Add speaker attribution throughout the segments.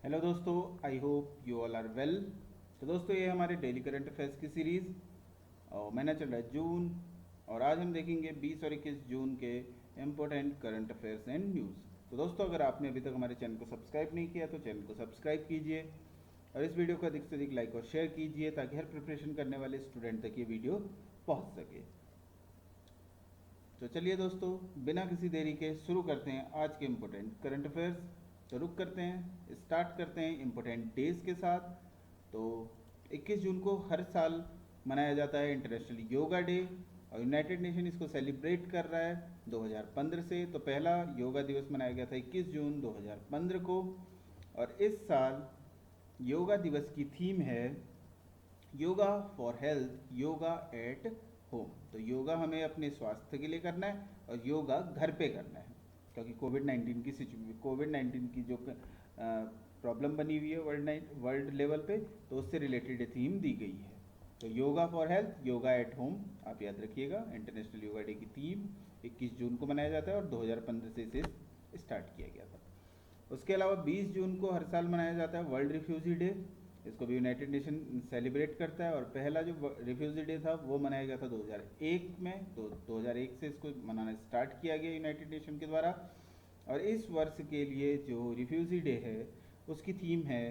Speaker 1: Hello दोस्तों, I hope you all are well. तो दोस्तों, ये हमारे डेली करंट अफेयर्स की सीरीज़ और महीना चल रहा है जून। और आज हम देखेंगे 20 और 21 जून के important current affairs and news. तो दोस्तों, अगर आपने अभी तक हमारे चैनल को सब्सक्राइब नहीं किया तो चैनल को सब्सक्राइब कीजिए और इस वीडियो को अधिक से अधिक लाइक और शेयर कीजिए ताकि हर प्रिपरेशन करने वाले स्टूडेंट तक ये वीडियो पहुँच सके। तो चलिए दोस्तों, बिना किसी देरी के शुरू करते हैं आज के इम्पोर्टेंट करंट अफेयर्स। तो रुक करते हैं, स्टार्ट करते हैं इम्पोर्टेंट डेज के साथ। तो 21 जून को हर साल मनाया जाता है इंटरनेशनल योगा डे और यूनाइटेड नेशन इसको सेलिब्रेट कर रहा है 2015 से। तो पहला योगा दिवस मनाया गया था 21 जून 2015 को। और इस साल योगा दिवस की थीम है yoga for health, yoga at home. तो योगा हमें अपने स्वास्थ्य के लिए करना है और योगा घर पे करना है, क्योंकि कोविड 19 की जो प्रॉब्लम बनी हुई है वर्ल्ड लेवल पे, तो उससे रिलेटेड थीम दी गई है। तो yoga for health, yoga at home, आप याद रखिएगा। इंटरनेशनल योगा डे की थीम 21 जून को मनाया जाता है और 2015 से इसे स्टार्ट किया गया था। उसके अलावा 20 जून को हर साल मनाया जाता है वर्ल्ड रिफ्यूजी डे। इसको भी यूनाइटेड नेशन सेलिब्रेट करता है और पहला जो रिफ्यूजी डे था वो मनाया गया था 2001 में। तो 2001 से इसको मनाना स्टार्ट किया गया यूनाइटेड नेशन के द्वारा। और इस वर्ष के लिए जो रिफ्यूजी डे है उसकी थीम है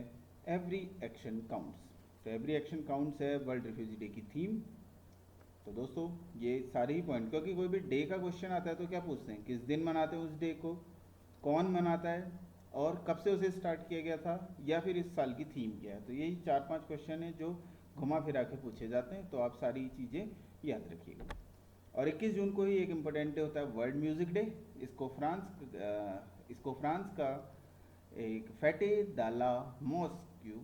Speaker 1: एवरी एक्शन काउंट्स। तो एवरी एक्शन काउंट्स है वर्ल्ड रिफ्यूजी डे की थीम। तो दोस्तों, ये सारे ही पॉइंट, क्योंकि कोई भी डे का क्वेश्चन आता है तो क्या पूछते हैं, किस दिन मनाते हैं उस डे को, कौन मनाता है और कब से उसे स्टार्ट किया गया था, या फिर इस साल की थीम क्या है। तो यही 4-5 क्वेश्चन हैं जो घुमा फिरा के पूछे जाते हैं। तो आप सारी चीज़ें याद रखिएगा। और 21 जून को ही एक इम्पोर्टेंट डे होता है वर्ल्ड म्यूज़िक डे। इसको फ्रांस का एक फेटे दाला मॉस्क्यू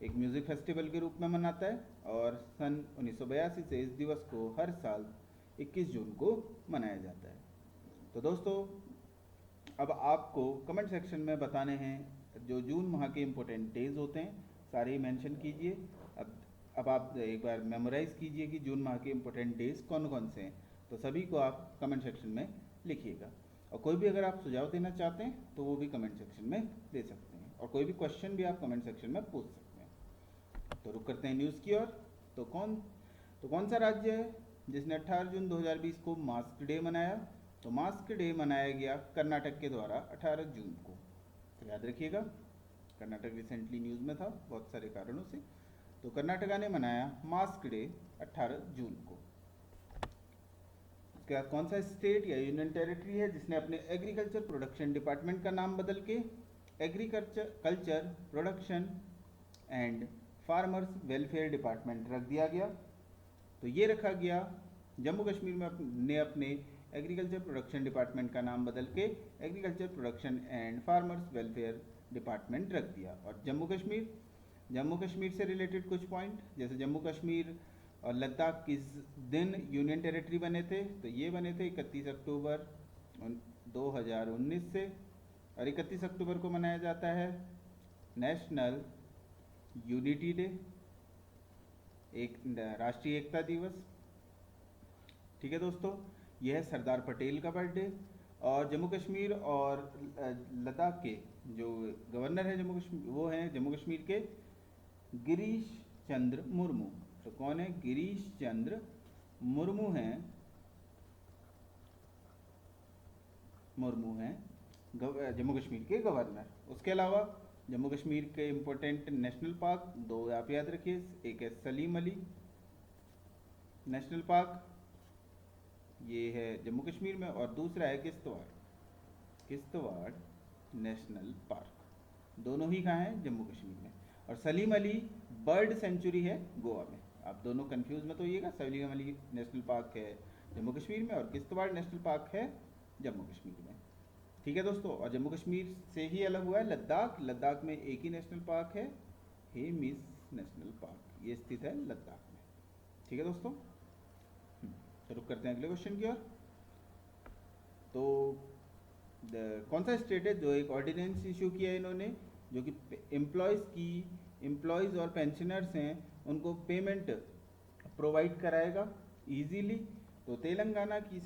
Speaker 1: एक म्यूज़िक फेस्टिवल के रूप में मनाता है और सन 1982 से इस दिवस को हर साल 21 जून को मनाया जाता है। तो दोस्तों, अब आपको कमेंट सेक्शन में बताने हैं जो जून माह के इम्पोर्टेंट डेज होते हैं, सारे ही मेंशन कीजिए। अब आप एक बार मेमोराइज़ कीजिए कि जून माह के इम्पोर्टेंट डेज कौन कौन से हैं। तो सभी को आप कमेंट सेक्शन में लिखिएगा। और कोई भी अगर आप सुझाव देना चाहते हैं तो वो भी कमेंट सेक्शन में दे सकते हैं, और कोई भी क्वेश्चन भी आप कमेंट सेक्शन में पूछ सकते हैं। तो रुक करते हैं न्यूज़ की ओर। तो कौन सा राज्य है जिसने 18 जून 2020 को मास्क डे मनाया। तो मास्क डे मनाया गया कर्नाटक के द्वारा 18 जून को। तो याद रखिएगा, कर्नाटक रिसेंटली न्यूज़ में था बहुत सारे कारणों से। तो कर्नाटका ने मनाया मास्क डे 18 जून को। उसके बाद कौन सा स्टेट या यूनियन टेरिटरी है जिसने अपने एग्रीकल्चर प्रोडक्शन डिपार्टमेंट का नाम बदल के agriculture production and farmers welfare department रख दिया गया। तो ये रखा गया, जम्मू कश्मीर में ने अपने एग्रीकल्चर प्रोडक्शन डिपार्टमेंट का नाम बदल के agriculture production and farmers welfare department रख दिया। और जम्मू कश्मीर से रिलेटेड कुछ पॉइंट, जैसे जम्मू कश्मीर और लद्दाख किस दिन यूनियन टेरिटरी बने थे। तो ये बने थे 31 अक्टूबर 2019 से। और 31 अक्टूबर को मनाया जाता है नेशनल यूनिटी डे, एक राष्ट्रीय एकता दिवस। ठीक है दोस्तों, यह है सरदार पटेल का बर्थडे। और जम्मू कश्मीर और लद्दाख के जो गवर्नर हैं जम्मू कश्मीर, वो हैं जम्मू कश्मीर के गिरीश चंद्र मुर्मू। तो कौन है, गिरीश चंद्र मुर्मू हैं जम्मू कश्मीर के गवर्नर। उसके अलावा जम्मू कश्मीर के इम्पोर्टेंट नेशनल पार्क दो आप याद रखिए, एक है सलीम अली नेशनल पार्क, ये है जम्मू कश्मीर में, और दूसरा है किश्तवाड़ नेशनल पार्क। दोनों ही कहाँ हैं, जम्मू कश्मीर में। और सलीम अली बर्ड सेंचुरी है गोवा में। आप दोनों कंफ्यूज मत होइएगा, सलीम अली नेशनल पार्क है जम्मू कश्मीर में और किश्तवाड़ नेशनल पार्क है जम्मू कश्मीर में। ठीक है दोस्तों, और जम्मू कश्मीर से ही अलग हुआ है लद्दाख में एक ही नेशनल पार्क है, हेमिस नेशनल पार्क, ये स्थित है लद्दाख में। ठीक है दोस्तों, तो रुक करते हैं अगले क्वेश्चन की ओर। तो कौन सा स्टेट है जो एक ऑर्डिनेंस इशू किया है इन्होंने, जो कि एम्प्लॉयज़ और पेंशनर्स हैं उनको पेमेंट प्रोवाइड कराएगा इजीली। तो तेलंगाना की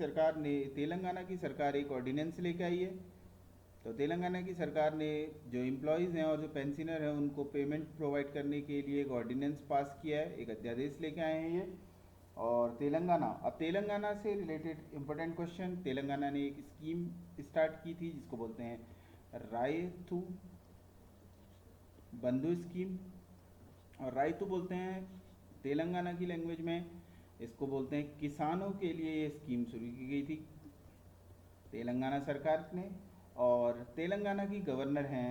Speaker 1: सरकार एक ऑर्डिनेंस लेके आई है तो तेलंगाना की सरकार ने जो एम्प्लॉयज़ हैं और जो पेंशनर हैं उनको पेमेंट प्रोवाइड करने के लिए एक ऑर्डिनेंस पास किया है, एक अध्यादेश लेके आए हैं ये। और तेलंगाना, अब तेलंगाना से रिलेटेड इम्पोर्टेंट क्वेश्चन, तेलंगाना ने एक स्कीम स्टार्ट की थी जिसको बोलते हैं रायतु बंधु स्कीम। और रायतु बोलते हैं तेलंगाना की लैंग्वेज में, इसको बोलते हैं किसानों के लिए ये स्कीम शुरू की गई थी तेलंगाना सरकार ने। और तेलंगाना की गवर्नर हैं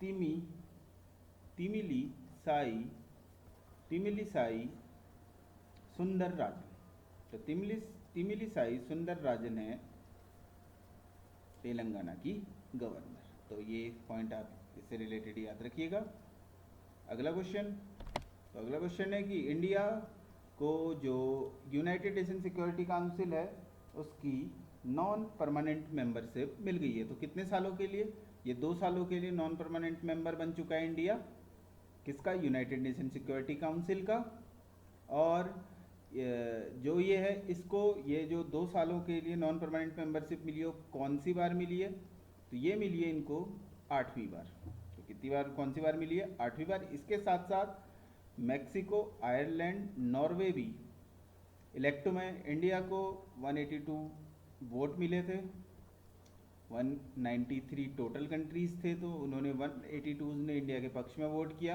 Speaker 1: तिमिली साई सुंदर राजन। तो तिमिली साई सुंदर राजन है तेलंगाना की गवर्नर। तो ये पॉइंट आप इससे रिलेटेड याद रखिएगा। अगला क्वेश्चन, तो अगला क्वेश्चन है कि इंडिया को जो यूनाइटेड नेशन सिक्योरिटी काउंसिल है उसकी नॉन परमानेंट मेंबरशिप मिल गई है। तो कितने सालों के लिए? ये 2 सालों के लिए नॉन परमानेंट मेंबर बन चुका है इंडिया। किसका? यूनाइटेड नेशन सिक्योरिटी काउंसिल का। और जो ये है इसको, ये जो 2 सालों के लिए नॉन परमानेंट मेंबरशिप मिली है कौन सी बार मिली है? तो ये मिली है इनको 8वीं बार। तो कितनी बार, कौन सी बार मिली है? 8वीं बार। इसके साथ साथ मैक्सिको, आयरलैंड, नॉर्वे भी इलेक्टो में। इंडिया को 182 वोट मिले थे, 193 टोटल कंट्रीज थे, तो उन्होंने 182 ने इंडिया के पक्ष में वोट किया।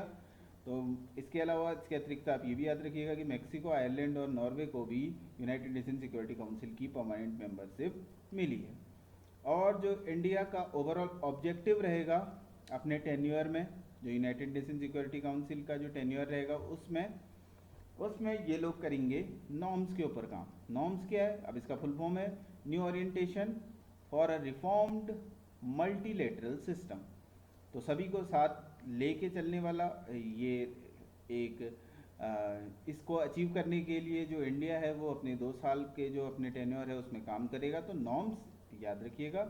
Speaker 1: तो इसके अलावा, इसके अतिरिक्त आप ये भी याद रखिएगा कि मैक्सिको, आयरलैंड और नॉर्वे को भी यूनाइटेड नेशन सिक्योरिटी काउंसिल की परमानेंट मेंबरशिप मिली है। और जो इंडिया का ओवरऑल ऑब्जेक्टिव रहेगा अपने टेन्योर में, जो यूनाइटेड नेशन सिक्योरिटी काउंसिल का जो टेन्योर रहेगा उसमें ये लोग करेंगे नॉर्म्स के ऊपर काम। नॉर्म्स क्या है? अब इसका फुल फॉर्म है new orientation for a reformed multilateral system. तो सभी को साथ लेके चलने वाला ये एक इसको अचीव करने के लिए जो इंडिया है वो अपने 2 साल के जो अपने टेन्योर है उसमें काम करेगा। तो नॉर्म्स याद रखिएगा।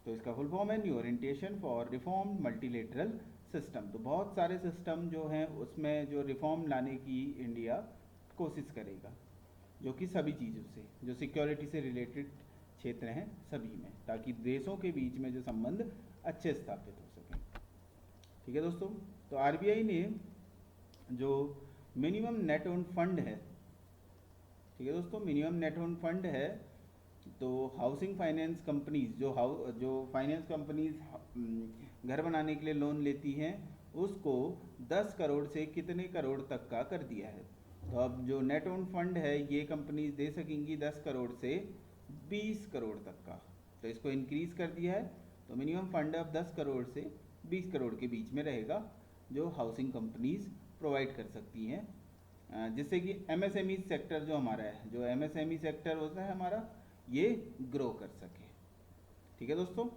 Speaker 1: तो इसका फुल फॉर्म है new orientation for reformed multilateral system. तो बहुत सारे सिस्टम जो हैं उसमें जो रिफॉर्म लाने की इंडिया कोशिश करेगा, जो कि सभी चीज़ों से, जो सिक्योरिटी से रिलेटेड क्षेत्र हैं सभी में, ताकि देशों के बीच में जो संबंध अच्छे स्थापित हो सकें। ठीक है दोस्तों। तो आरबीआई ने जो मिनिमम नेट ओन फंड है, ठीक है दोस्तों, मिनिमम नेट ओन फंड है, तो हाउसिंग फाइनेंस कंपनीज जो फाइनेंस कंपनीज घर बनाने के लिए लोन लेती हैं उसको 10 करोड़ से कितने करोड़ तक का कर दिया है। तो अब जो नेट ओन फंड है ये कंपनीज दे सकेंगी 10 करोड़ से 20 करोड़ तक का। तो इसको इंक्रीज कर दिया है। तो मिनिमम फंड अब 10 करोड़ से 20 करोड़ के बीच में रहेगा जो हाउसिंग कंपनीज प्रोवाइड कर सकती हैं, जिससे कि एमएसएमई सेक्टर जो हमारा है, जो एमएसएमई सेक्टर होता है हमारा, ये ग्रो कर सके। ठीक है दोस्तों।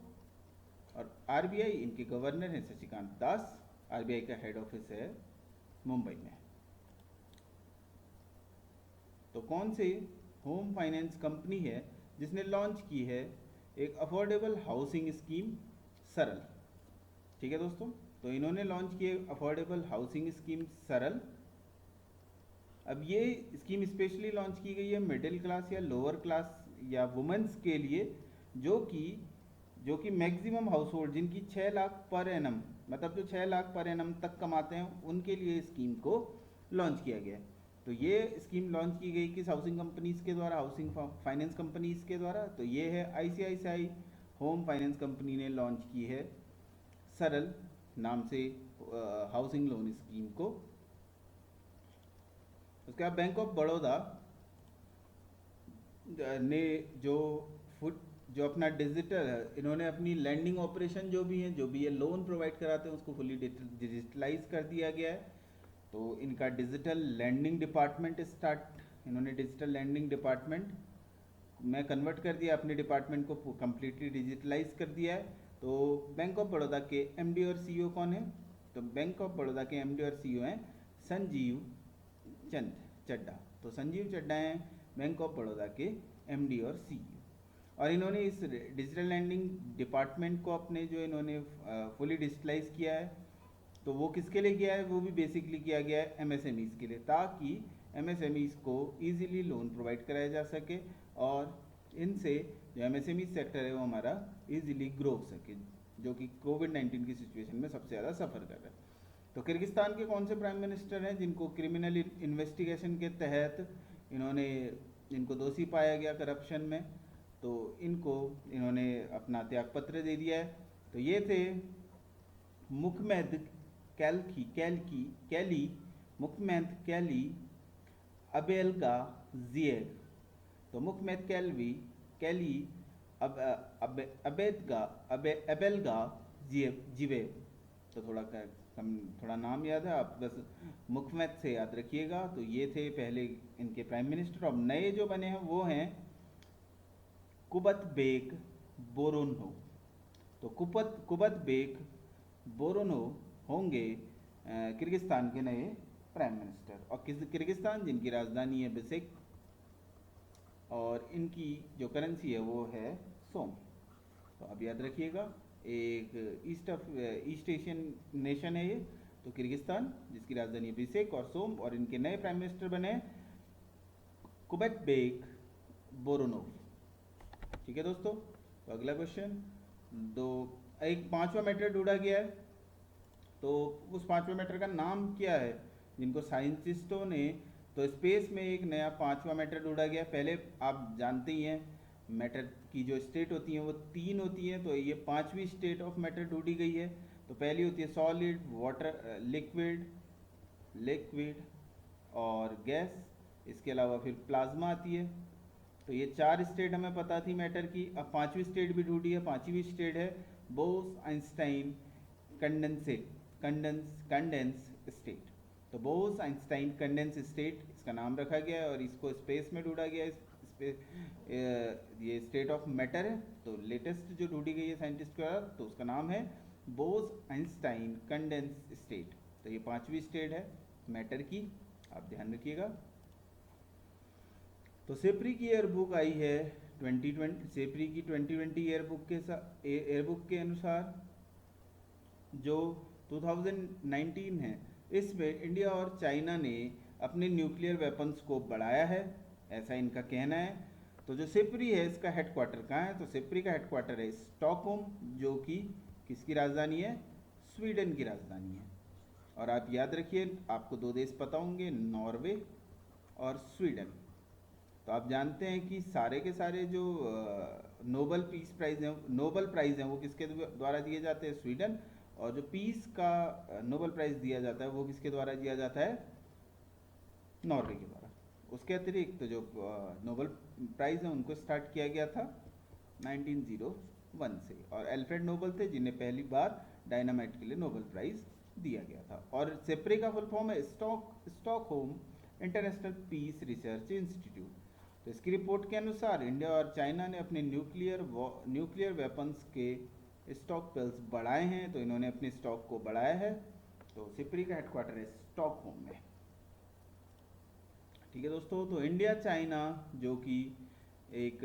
Speaker 1: और आरबीआई, इनके गवर्नर हैं शशिकांत दास। आरबीआई का हेड ऑफिस है मुंबई में। तो कौन से होम फाइनेंस कंपनी है जिसने लॉन्च की है एक अफोर्डेबल हाउसिंग स्कीम सरल? ठीक है दोस्तों। तो इन्होंने लॉन्च की अफोर्डेबल हाउसिंग स्कीम सरल। अब ये स्कीम स्पेशली लॉन्च की गई है मिडिल क्लास या लोअर क्लास या वुमेन्स के लिए, जो कि मैक्सिमम हाउस होल्ड जिनकी 6 लाख पर एनम, मतलब जो 6 लाख पर एनम तक कमाते हैं, उनके लिए स्कीम को लॉन्च किया गया है। तो ये स्कीम लॉन्च की गई किस हाउसिंग कंपनीज के द्वारा? हाउसिंग फाइनेंस कंपनीज के द्वारा। तो ये है आईसीआईसीआई होम फाइनेंस कंपनी ने लॉन्च की है सरल नाम से हाउसिंग लोन स्कीम को। उसके बाद बैंक ऑफ बड़ौदा ने जो अपना डिजिटल, इन्होंने अपनी लैंडिंग ऑपरेशन जो भी है लोन प्रोवाइड कराते हैं उसको फुली डिजिटलाइज कर दिया गया है। तो इनका डिजिटल लैंडिंग डिपार्टमेंट इन्होंने डिजिटल लैंडिंग डिपार्टमेंट में कन्वर्ट कर दिया, अपने डिपार्टमेंट को कम्प्लीटली डिजिटलाइज कर दिया है। तो बैंक ऑफ बड़ौदा के एमडी और सीईओ कौन है? तो बैंक ऑफ बड़ौदा के एमडी और सीईओ हैं संजीव चड्डा। तो संजीव चड्डा हैं बैंक ऑफ बड़ौदा के एमडी और सीईओ। और इन्होंने इस डिजिटल लैंडिंग डिपार्टमेंट को अपने जो इन्होंने फुली डिजिटलाइज किया है, तो वो किसके लिए किया है? वो भी बेसिकली किया गया है एमएसएमईज़ के लिए, ताकि एमएसएमईज़ को इजीली लोन प्रोवाइड कराया जा सके और इनसे जो एमएसएमई सेक्टर है वो हमारा इजीली ग्रो हो सके, जो कि कोविड-19 की सिचुएशन में सबसे ज़्यादा सफ़र कर रहा है। तो किर्गिस्तान के कौन से प्राइम मिनिस्टर हैं जिनको क्रिमिनल इन्वेस्टिगेशन के तहत इनको दोषी पाया गया करप्शन में, तो इन्होंने अपना त्यागपत्र दे दिया है। तो ये थे मुखमेद कैली, मुखमेद कैली अबेलगा जिएग। तो मुखमेद कैली अबेलगा जिवेब। तो थोड़ा नाम याद है, आप बस मुखमेद से याद रखिएगा। तो ये थे पहले इनके प्राइम मिनिस्टर। अब नए जो बने हैं वो हैं कुबतबेक बोरोनो। तो कुबतबेक बोरोनो होंगे किर्गिस्तान के नए प्राइम मिनिस्टर। और किर्गिस्तान जिनकी राजधानी है बिस्केक, और इनकी जो करेंसी है वो है सोम। तो अब याद रखिएगा, एक ईस्ट एशियन नेशन है ये, तो किर्गिस्तान जिसकी राजधानी है बिस्केक और सोम, और इनके नए प्राइम मिनिस्टर बने कुबतबेक बोरोनोव। ठीक है दोस्तों। तो अगला क्वेश्चन, एक 5वां मैटर ढूंढा गया है। तो उस 5वें मैटर का नाम क्या है जिनको साइंटिस्टों ने, तो स्पेस में एक नया 5वां मैटर ढूंढा गया। पहले आप जानते ही हैं मैटर की जो स्टेट होती हैं वो 3 होती हैं, तो ये 5वीं स्टेट ऑफ मैटर ढूंढी गई है। तो पहली होती है सॉलिड, वाटर, लिक्विड और गैस। इसके अलावा फिर प्लाज्मा आती है। तो ये 4 स्टेट हमें पता थी मैटर की। अब 5वीं स्टेट भी ढूंढी है। 5वीं स्टेट है बोस-आइंस्टाइन कंडेंस स्टेट। तो बोस-आइंस्टाइन कंडेंस स्टेट इसका नाम रखा गया है, और इसको स्पेस में ढूंढा गया है। ये स्टेट ऑफ मैटर है। तो लेटेस्ट जो ढूंढी गई है साइंटिस्ट द्वारा, तो उसका नाम है बोस-आइंस्टाइन कंडेंस स्टेट। तो ये 5वीं स्टेट है मैटर की, आप ध्यान रखिएगा। तो सेप्री की एयरबुक आई है 2020। सेप्री की 2020 एयरबुक के अनुसार जो 2019 है, इसमें इंडिया और चाइना ने अपने न्यूक्लियर वेपन्स को बढ़ाया है, ऐसा इनका कहना है। तो जो सेप्री है इसका हेडक्वार्टर कहाँ है? तो सेप्री का हेडक्वार्टर है स्टॉकहोम, जो कि किसकी राजधानी है? स्वीडन की राजधानी है। और आप याद रखिए, आपको 2 देश पता होंगे, नॉर्वे और स्वीडन। तो आप जानते हैं कि सारे के सारे जो नोबल प्राइज़ हैं वो किसके द्वारा दिए जाते हैं? स्वीडन। और जो पीस का नोबल प्राइज़ दिया जाता है वो किसके द्वारा दिया जाता है? नॉर्वे के द्वारा। उसके अतिरिक्त जो नोबल प्राइज़ हैं उनको स्टार्ट किया गया था 1901 से, और एल्फ्रेड नोबल थे जिन्हें पहली बार डायनामाइट के लिए नोबल प्राइज़ दिया गया था। और सेप्रे का फुल फॉर्म है Stockholm International Peace Research Institute. तो इसकी रिपोर्ट के अनुसार इंडिया और चाइना ने अपने न्यूक्लियर वेपन्स के स्टॉक पिल्स बढ़ाए हैं। तो इन्होंने अपने स्टॉक को बढ़ाया है। तो सिप्री का हेडक्वार्टर है स्टॉकहोम में। ठीक है दोस्तों। तो इंडिया चाइना जो कि एक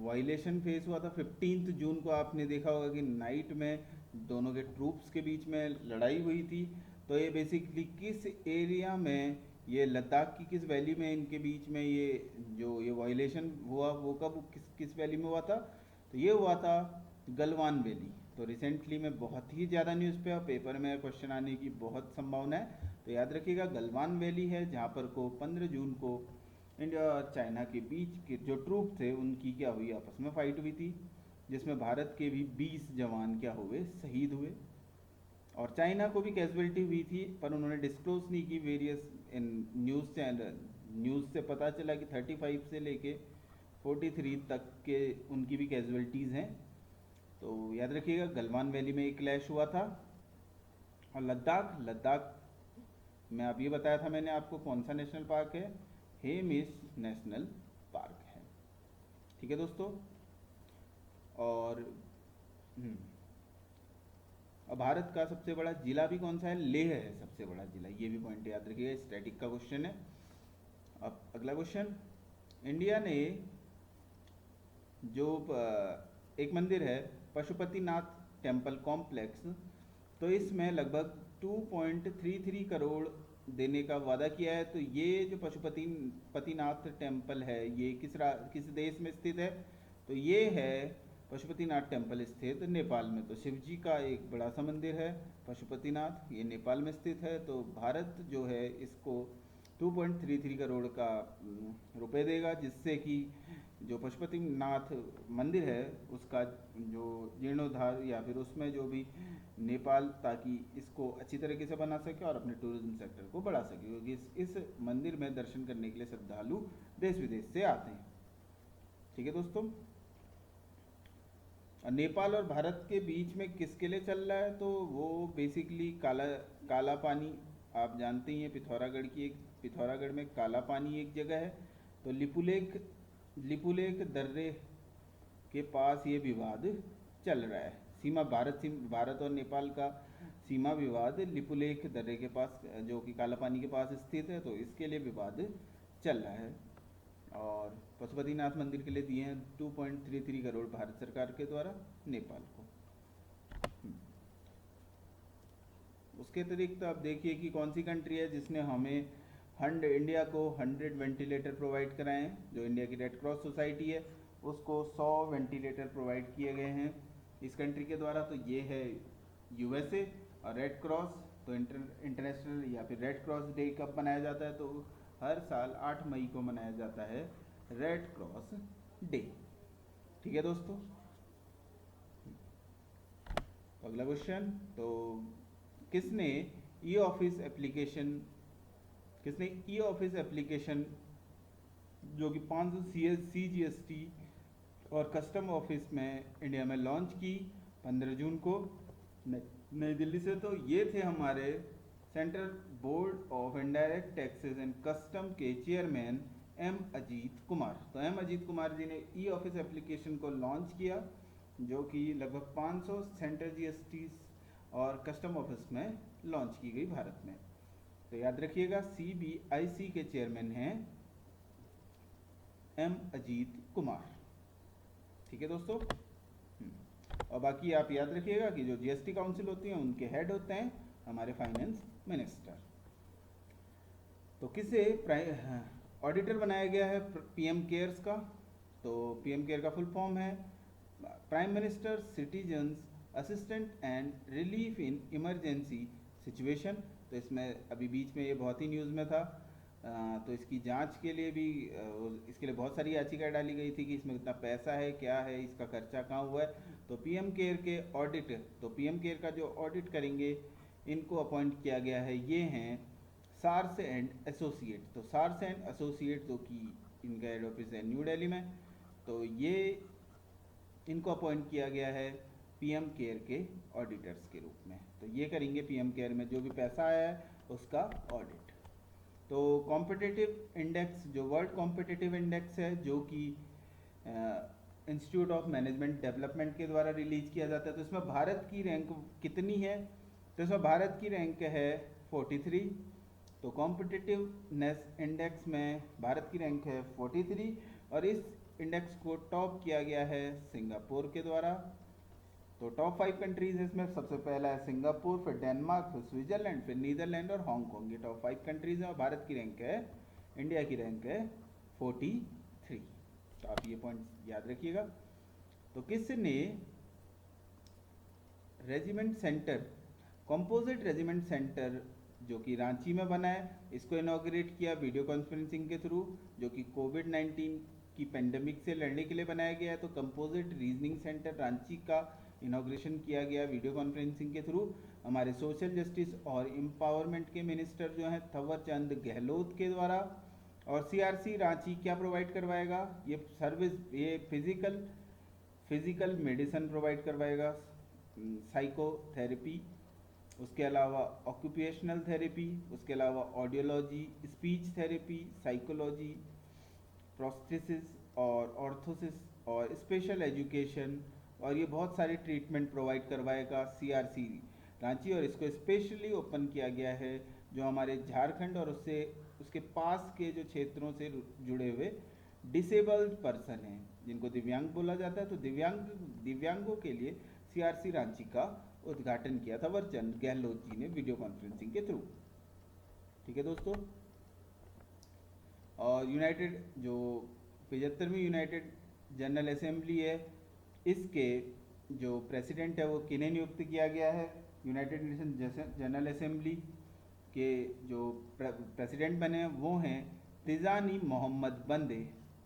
Speaker 1: वायलेशन फेस हुआ था 15 जून को, आपने देखा होगा कि नाइट में दोनों के ट्रूप्स के बीच में लड़ाई हुई थी। तो ये बेसिकली किस एरिया में, ये लद्दाख की किस वैली में इनके बीच में ये वायलेशन हुआ, वो कब किस वैली में हुआ था? तो ये हुआ था गलवान वैली। तो रिसेंटली में बहुत ही ज़्यादा न्यूज़ पेपर में क्वेश्चन आने की बहुत संभावना है। तो याद रखिएगा, गलवान वैली है जहाँ पर को 15 जून को इंडिया और चाइना के बीच के जो ट्रूप थे उनकी क्या हुई, आपस में फाइट हुई थी, जिसमें भारत के भी 20 जवान क्या हुए, शहीद हुए। और चाइना को भी कैजुअलिटी हुई थी, पर उन्होंने डिस्क्लोज नहीं की। वेरियस न्यूज़ से पता चला कि 35 से लेके 43 तक के उनकी भी कैजुअलिटीज़ हैं। तो याद रखिएगा, गलवान वैली में एक क्लैश हुआ था। और लद्दाख में अब ये बताया था मैंने आपको कौन सा नेशनल पार्क है? हेमिस नेशनल पार्क है। ठीक है दोस्तों। और अब भारत का सबसे बड़ा जिला भी कौन सा है? लेह है सबसे बड़ा जिला। ये भी पॉइंट याद रखिएगा, स्टैटिक का क्वेश्चन है। अब अगला क्वेश्चन, इंडिया ने जो एक मंदिर है पशुपतिनाथ टेम्पल कॉम्प्लेक्स, तो इसमें लगभग 2.33 करोड़ देने का वादा किया है। तो ये जो पशुपतिनाथ टेम्पल है ये किस देश में स्थित है? तो ये है पशुपतिनाथ टेम्पल स्थित नेपाल में। तो शिव जी का एक बड़ा सा मंदिर है पशुपतिनाथ, ये नेपाल में स्थित है। तो भारत जो है इसको 2.33 करोड़ का रुपए देगा, जिससे कि जो पशुपतिनाथ मंदिर है उसका जो जीर्णोद्धार या फिर उसमें जो भी नेपाल, ताकि इसको अच्छी तरीके से बना सके और अपने टूरिज्म सेक्टर को बढ़ा सके, क्योंकि इस मंदिर में दर्शन करने के लिए श्रद्धालु देश विदेश से आते हैं। ठीक है दोस्तों, नेपाल और भारत के बीच में किसके लिए चल रहा है, तो वो बेसिकली काला पानी, आप जानते ही हैं पिथौरागढ़ में काला पानी एक जगह है। तो लिपुलेख दर्रे के पास ये विवाद चल रहा है। भारत और नेपाल का सीमा विवाद लिपुलेख दर्रे के पास, जो कि काला पानी के पास स्थित है, तो इसके लिए विवाद चल रहा है। और पशुपतिनाथ मंदिर के लिए दिए हैं 2.33 करोड़ भारत सरकार के द्वारा नेपाल को। उसके अतिरिक्त आप देखिए कि कौन सी कंट्री है जिसने हमें इंडिया को 100 वेंटिलेटर प्रोवाइड कराए हैं। जो इंडिया की रेड क्रॉस सोसाइटी है उसको 100 वेंटिलेटर प्रोवाइड किए गए हैं इस कंट्री के द्वारा। तो ये है यूएसए। और रेड क्रॉस, तो इंटरनेशनल या फिर रेड क्रॉस डे कब मनाया जाता है, तो हर साल 8 मई को मनाया जाता है रेड क्रॉस डे। ठीक है दोस्तों, अगला क्वेश्चन, तो किसने ई ऑफिस एप्लीकेशन जो कि 500 CGST और कस्टम ऑफिस में इंडिया में लॉन्च की 15 जून को नई दिल्ली से। तो ये थे हमारे central board of indirect taxes and custom के चेयरमैन एम अजीत कुमार। तो एम अजीत कुमार जी ने ई ऑफिस एप्लीकेशन को लॉन्च किया, जो कि लगभग 500 सेंट्रल GST और कस्टम ऑफिस में लॉन्च की गई भारत में। तो याद रखिएगा CBIC के चेयरमैन हैं एम अजीत कुमार। ठीक है दोस्तों, और बाकी आप याद रखिएगा कि जो GST काउंसिल होती है उनके हेड होते हैं हमारे फाइनेंस मिनिस्टर। तो किसे ऑडिटर बनाया गया है PM केयर्स का, तो PM केयर का फुल फॉर्म है prime minister citizens assistant and relief in emergency situation. तो इसमें अभी बीच में ये बहुत ही न्यूज़ में था, तो इसकी जांच के लिए भी इसके लिए बहुत सारी याचिका डाली गई थी कि इसमें कितना पैसा है, क्या है, इसका खर्चा कहाँ हुआ है। तो PM केयर के ऑडिट, तो PM केयर का जो ऑडिट करेंगे इनको अपॉइंट किया गया है, ये हैं सार्स एंड एसोसिएट। तो सार्स एंड एसोसिएट जो कि इनका हेड ऑफिस है न्यू दिल्ली में, तो ये इनको अपॉइंट किया गया है PM केयर के ऑडिटर्स के रूप में। तो ये करेंगे PM केयर में जो भी पैसा आया है उसका ऑडिट। तो कॉम्पिटिटिव इंडेक्स, जो वर्ल्ड कॉम्पिटिटिव इंडेक्स है, जो कि इंस्टीट्यूट ऑफ मैनेजमेंट डेवलपमेंट के द्वारा रिलीज किया जाता है, तो इसमें भारत की रैंक कितनी है, तो इसमें भारत की रैंक है 43। तो कॉम्पिटिटिवनेस इंडेक्स में भारत की रैंक है 43 और इस इंडेक्स को टॉप किया गया है सिंगापुर के द्वारा। तो टॉप 5 कंट्रीज इसमें सबसे पहला है सिंगापुर, फिर डेनमार्क, फिर स्विट्जरलैंड, फिर नीदरलैंड और हांगकांग। ये टॉप 5 कंट्रीज हैं और भारत की रैंक है, इंडिया की रैंक है 43। तो आप ये पॉइंट याद रखिएगा। तो किसने regiment centre, composite regiment centre जो कि रांची में बना है, इसको इनॉग्रेट किया वीडियो कॉन्फ्रेंसिंग के थ्रू, जो कि कोविड-19 की पेंडेमिक से लड़ने के लिए बनाया गया है। तो कंपोजिट रीजनिंग सेंटर रांची का इनॉग्रेशन किया गया वीडियो कॉन्फ्रेंसिंग के थ्रू हमारे सोशल जस्टिस और एम्पावरमेंट के मिनिस्टर जो हैं थवर चंद गहलोत के द्वारा। और CRC रांची क्या प्रोवाइड करवाएगा, ये सर्विस, ये फिजिकल मेडिसिन प्रोवाइड करवाएगा, साइकोथेरेपी, उसके अलावा ऑक्यूपेशनल थेरेपी, उसके अलावा audiology, speech therapy, psychology, prosthesis और ऑर्थोसिस और स्पेशल एजुकेशन, और ये बहुत सारे ट्रीटमेंट प्रोवाइड करवाएगा CRC रांची। और इसको स्पेशली ओपन किया गया है जो हमारे झारखंड और उसके पास के जो क्षेत्रों से जुड़े हुए डिसेबल्ड पर्सन हैं, जिनको दिव्यांग बोला जाता है। तो दिव्यांगों के लिए CRC रांची का उद्घाटन किया था वरचंद गहलोत जी ने वीडियो कॉन्फ्रेंसिंग के थ्रू। ठीक है दोस्तों, और यूनाइटेड जो 75वीं यूनाइटेड जनरल असेंबली है, इसके जो प्रेसिडेंट है वो किन्हें नियुक्त किया गया है? यूनाइटेड नेशन जनरल असेंबली के जो प्रेसिडेंट बने हैं वो हैं तिजानी मोहम्मद बंदे,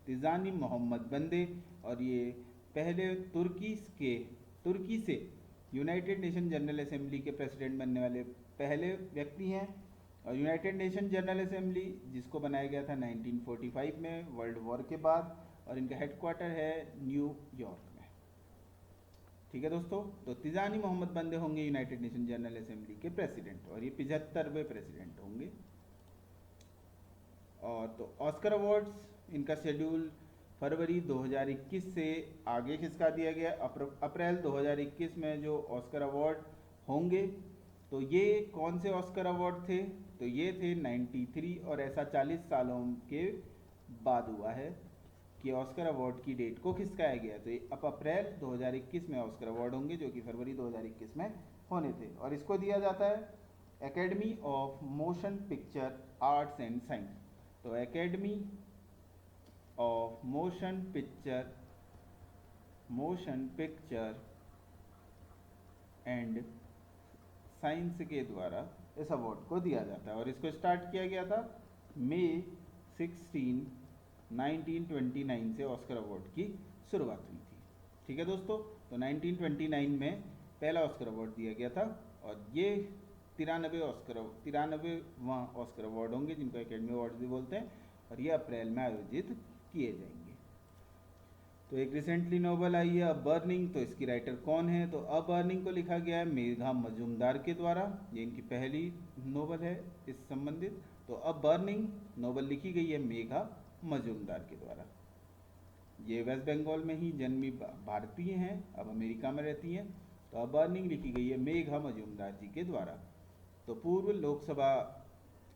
Speaker 1: तिजानी मोहम्मद बंदे। और ये पहले तुर्की से यूनाइटेड नेशन जनरल असेंबली के प्रेसिडेंट बनने वाले पहले व्यक्ति हैं। और यूनाइटेड नेशन जनरल असेंबली जिसको बनाया गया था 1945 में, वर्ल्ड वॉर के बाद, और इनका हेडक्वार्टर है न्यूयॉर्क में। ठीक है दोस्तों, तो तिजानी मोहम्मद बंदे होंगे यूनाइटेड नेशन जनरल असेंबली के प्रेसिडेंट, और ये 75वें प्रेसिडेंट होंगे। और तो ऑस्कर अवार्ड्स, इनका शेड्यूल फरवरी 2021 से आगे खिसका दिया गया। अप्रैल 2021 में जो ऑस्कर अवार्ड होंगे, तो ये कौन से ऑस्कर अवार्ड थे? तो ये थे 93, और ऐसा 40 सालों के बाद हुआ है कि ऑस्कर अवार्ड की डेट को खिसकाया गया। तो अब अप्रैल 2021 में ऑस्कर अवार्ड होंगे, जो कि फरवरी 2021 में होने थे। और इसको दिया जाता है Academy of Motion Picture Arts and Science. तो Academy of Motion Picture and Science के द्वारा इस अवार्ड को दिया जाता है। और इसको स्टार्ट किया गया था मई 16, 1929 से ऑस्कर अवार्ड की शुरुआत हुई थी। ठीक है दोस्तों, तो 1929 में पहला ऑस्कर अवार्ड दिया गया था, और ये 93वां ऑस्कर अवार्ड होंगे, जिनको एकेडमी अवार्ड भी बोलते हैं, और ये अप्रैल में आयोजित किए जाएंगे। तो एक रिसेंटली नोवेल आई है अ बर्निंग, तो इसकी राइटर कौन है? तो अ बर्निंग को लिखा गया है मेघा मजुमदार के द्वारा। ये इनकी पहली नोवेल है इस संबंधित। तो अ बर्निंग नोवेल लिखी गई है मेघा मजुमदार के द्वारा। ये वेस्ट बंगाल में ही जन्मी भारतीय हैं, अब अमेरिका में रहती हैं। तो अ बर्निंग लिखी गई है मेघा मजुमदार जी के द्वारा। तो पूर्व लोकसभा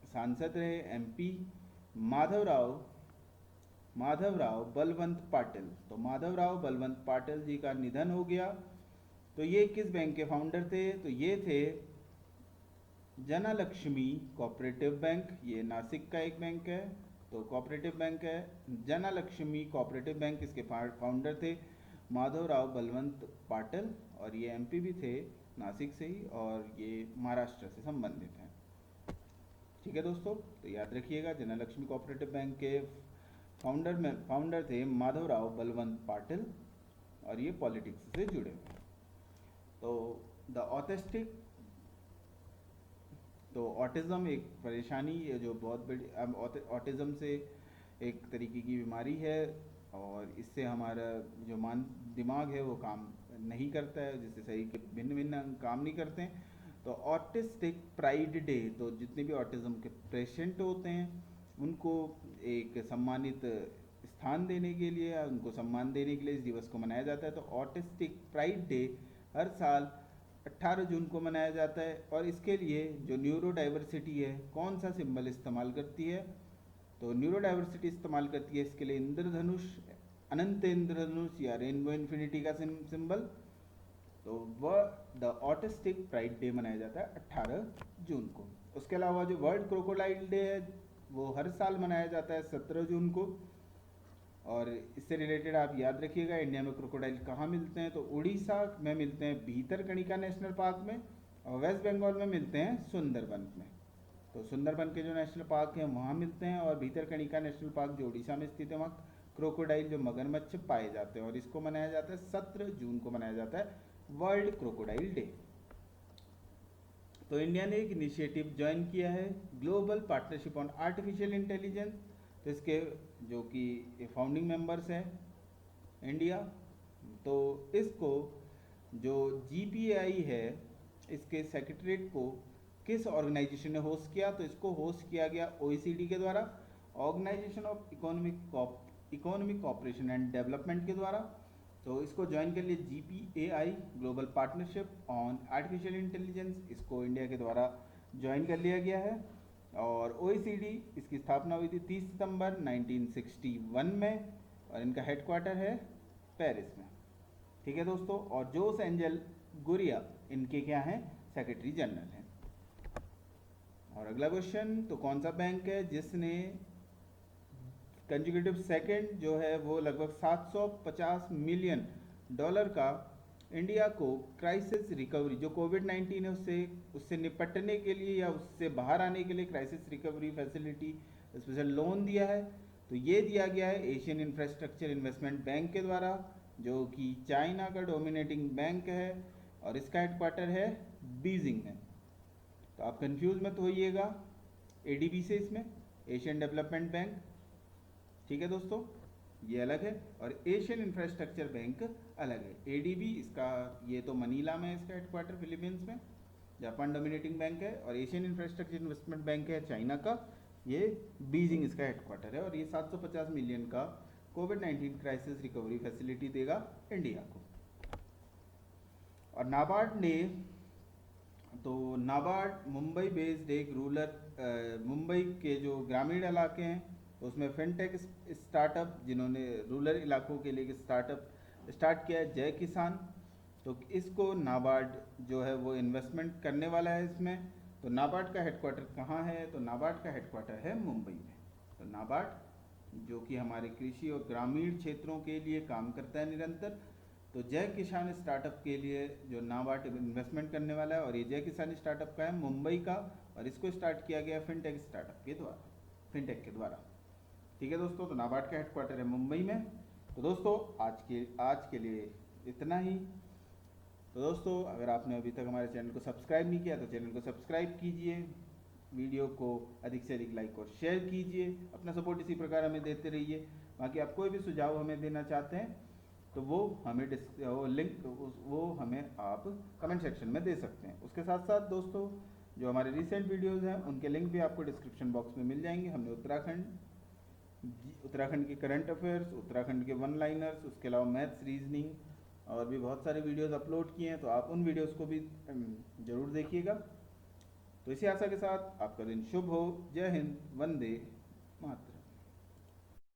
Speaker 1: सांसद रहे एमपी माधवराव बलवंत पाटिल। तो माधवराव बलवंत पाटिल जी का निधन हो गया। तो ये किस बैंक के फाउंडर थे? तो ये थे जनलक्ष्मी कोऑपरेटिव बैंक, ये नासिक का एक बैंक है, तो कोऑपरेटिव बैंक है जनलक्ष्मी कोऑपरेटिव बैंक। इसके फाउंडर थे माधवराव बलवंत पाटिल, और ये एमपी भी थे नासिक से ही, और ये महाराष्ट्र से संबंधित हैं। ठीक है दोस्तों, तो याद रखिएगा जनलक्ष्मी कोऑपरेटिव बैंक के फाउंडर थे माधवराव बलवंत पाटिल, और ये पॉलिटिक्स से जुड़े हुए हैं। तो ऑटिज्म एक परेशानी है जो बहुत बड़ी, ऑटिज्म से एक तरीके की बीमारी है, और इससे हमारा जो दिमाग है वो काम नहीं करता है, जिससे शरीर के भिन्न भिन्न अंग काम नहीं करते हैं। तो ऑटिस्टिक प्राइड डे, तो जितने भी ऑटिज्म के पेशेंट होते हैं उनको एक सम्मानित स्थान देने के लिए, उनको सम्मान देने के लिए इस दिवस को मनाया जाता है। तो ऑटिस्टिक प्राइड डे हर साल 18 जून को मनाया जाता है। और इसके लिए जो न्यूरो डाइवर्सिटी है कौन सा सिंबल इस्तेमाल करती है? तो न्यूरो डाइवर्सिटी इस्तेमाल करती है इसके लिए इंद्रधनुष, अनंत इंद्रधनुष या रेनबो इन्फिनिटी का सिंबल। तो वह द ऑटिस्टिक प्राइड डे मनाया जाता है 18 जून को। उसके अलावा जो वर्ल्ड क्रोकोडाइल डे है वो हर साल मनाया जाता है 17 जून को। और इससे रिलेटेड आप याद रखिएगा इंडिया में क्रोकोडाइल कहाँ मिलते हैं? तो उड़ीसा में मिलते हैं भीतरकनिका नेशनल पार्क में, और वेस्ट बंगाल में मिलते हैं सुंदरबन में। तो सुंदरबन के जो नेशनल पार्क हैं वहाँ मिलते हैं, और भीतरकनिका नेशनल पार्क जो उड़ीसा में स्थित है वहाँ क्रोकोडाइल जो मगरमच्छ पाए जाते हैं। और इसको मनाया जाता है 17 जून को मनाया जाता है वर्ल्ड क्रोकोडाइल डे। तो इंडिया ने एक इनिशिएटिव ज्वाइन किया है global partnership on artificial intelligence. तो इसके जो कि फाउंडिंग मेंबर्स हैं इंडिया, तो इसको जो GPAI है इसके सेक्रेटरीट को किस ऑर्गेनाइजेशन ने होस्ट किया? तो इसको होस्ट किया गया OECD के द्वारा, organisation of economic cooperation and development के द्वारा। तो इसको ज्वाइन कर लिए GPAI global partnership on artificial intelligence, इसको इंडिया के द्वारा ज्वाइन कर लिया गया है। और OECD इसकी स्थापना हुई थी 30 सितंबर 1961 में, और इनका हेडक्वार्टर है पेरिस में। ठीक है दोस्तों, और जोस एंजल गुरिया इनके क्या हैं? सेक्रेटरी जनरल हैं। और अगला क्वेश्चन, तो कौन सा बैंक है जिसने कंजिक्यूटिव सेकंड जो है वो लगभग 750 मिलियन डॉलर का इंडिया को क्राइसिस रिकवरी, जो कोविड-19 है उससे निपटने के लिए या उससे बाहर आने के लिए crisis recovery facility special loan दिया है। तो ये दिया गया है एशियन इंफ्रास्ट्रक्चर इन्वेस्टमेंट बैंक के द्वारा, जो कि चाइना का डोमिनेटिंग बैंक है और इसका हेडक्वार्टर है बीजिंग में। तो आप कंफ्यूज मत होइएगा एडीबी से, इसमें एशियन डेवलपमेंट बैंक, ठीक है दोस्तों, ये अलग है और एशियन इंफ्रास्ट्रक्चर बैंक अलग है। एडीबी इसका, ये तो मनीला में है इसका हेडक्वार्टर, फिलीपींस में, जापान डोमिनेटिंग बैंक है, और एशियन इंफ्रास्ट्रक्चर इन्वेस्टमेंट बैंक है चाइना का, ये बीजिंग इसका हेडक्वार्टर है। और ये 750 मिलियन का कोविड-19 क्राइसिस रिकवरी फैसिलिटी देगा इंडिया को। और नाबार्ड मुंबई बेस्ड एक रूरल, मुंबई के जो ग्रामीण इलाके हैं उसमें फिनटेक स्टार्टअप, जिन्होंने रूरल इलाकों के लिए स्टार्टअप स्टार्ट किया है, जय किसान। तो इसको नाबार्ड जो है वो इन्वेस्टमेंट करने वाला है इसमें। तो नाबार्ड का हेडक्वार्टर कहाँ है? तो नाबार्ड का हेडक्वार्टर है मुंबई में। तो नाबार्ड जो कि हमारे कृषि और ग्रामीण क्षेत्रों के लिए काम करता है निरंतर, तो जय किसान स्टार्टअप के लिए जो नाबार्ड इन्वेस्टमेंट करने वाला है, और ये जय किसान स्टार्टअप का है मुंबई का, और इसको स्टार्ट किया गया फिनटेक स्टार्टअप के द्वारा, फिनटेक के द्वारा, ठीक है दोस्तों। तो नाबार्ड का हेडक्वार्टर है मुंबई में। तो दोस्तों आज के लिए इतना ही। तो दोस्तों अगर आपने अभी तक हमारे चैनल को सब्सक्राइब नहीं किया तो चैनल को सब्सक्राइब कीजिए, वीडियो को अधिक से अधिक लाइक और शेयर कीजिए, अपना सपोर्ट इसी प्रकार हमें देते रहिए। बाकी आप कोई भी सुझाव हमें देना चाहते हैं तो वो हमें वो हमें आप कमेंट सेक्शन में दे सकते हैं। उसके साथ साथ दोस्तों जो हमारे रिसेंट वीडियोस हैं उनके लिंक भी आपको डिस्क्रिप्शन बॉक्स में मिल जाएंगे। हमने उत्तराखंड के करंट अफेयर्स, उत्तराखंड के वन लाइनर्स, उसके अलावा मैथ्स, रीजनिंग और भी बहुत सारे वीडियोस अपलोड किए हैं, तो आप उन वीडियोस को भी ज़रूर देखिएगा। तो इसी आशा के साथ आपका दिन शुभ हो। जय हिंद, वंदे मातरम।